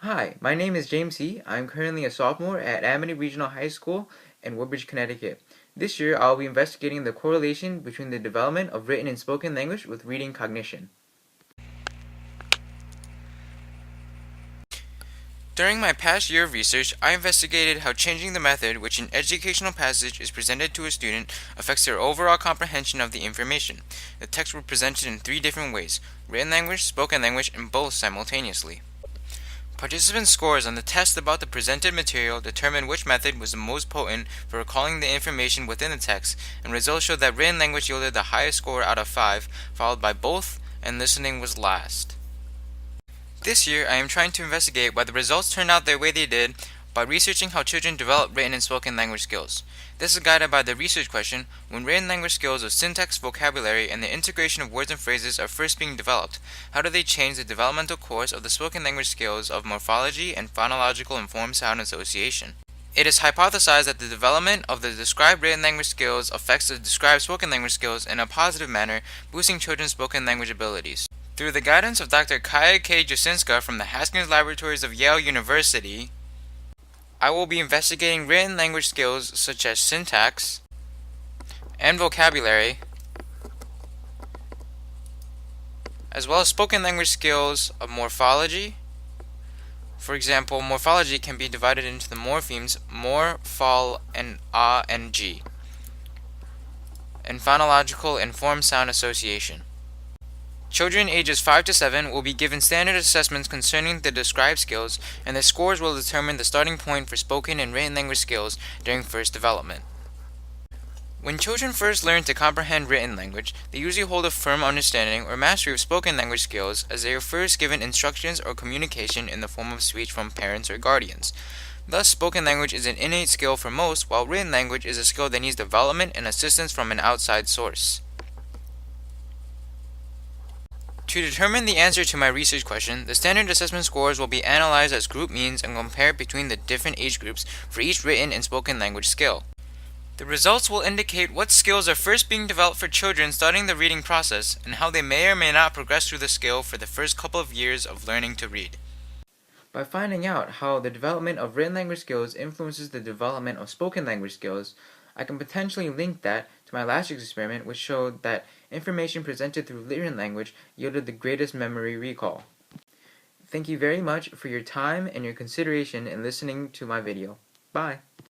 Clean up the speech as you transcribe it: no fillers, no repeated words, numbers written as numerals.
Hi, my name is James C. I'm currently a sophomore at Amity Regional High School in Woodbridge, Connecticut. This year, I'll be investigating the correlation between the development of written and spoken language with reading cognition. During my past year of research, I investigated how changing the method which an educational passage is presented to a student affects their overall comprehension of the information. The texts were presented in three different ways: written language, spoken language, and both simultaneously. Participant scores on the test about the presented material determined which method was the most potent for recalling the information within the text, and results showed that written language yielded the highest score out of 5, followed by both, and listening was last. This year, I am trying to investigate why the results turned out the way they did by researching how children develop written and spoken language skills. This is guided by the research question: when written language skills of syntax, vocabulary, and the integration of words and phrases are first being developed, how do they change the developmental course of the spoken language skills of morphology and phonological and form sound association? It is hypothesized that the development of the described written language skills affects the described spoken language skills in a positive manner, boosting children's spoken language abilities. Through the guidance of Dr. Kaya K. Jasinska from the Haskins Laboratories of Yale University, I will be investigating written language skills such as syntax and vocabulary, as well as spoken language skills of morphology. For example, morphology can be divided into the morphemes mor, fol, and a and g, and phonological and form sound association. Children ages 5 to 7 will be given standard assessments concerning the described skills, and the scores will determine the starting point for spoken and written language skills during first development. When children first learn to comprehend written language, they usually hold a firm understanding or mastery of spoken language skills as they are first given instructions or communication in the form of speech from parents or guardians. Thus, spoken language is an innate skill for most, while written language is a skill that needs development and assistance from an outside source. To determine the answer to my research question, the standard assessment scores will be analyzed as group means and compared between the different age groups for each written and spoken language skill. The results will indicate what skills are first being developed for children starting the reading process, and how they may or may not progress through the skill for the first couple of years of learning to read. By finding out how the development of written language skills influences the development of spoken language skills, I can potentially link that to my last year's experiment, which showed that information presented through written language yielded the greatest memory recall. Thank you very much for your time and your consideration in listening to my video. Bye!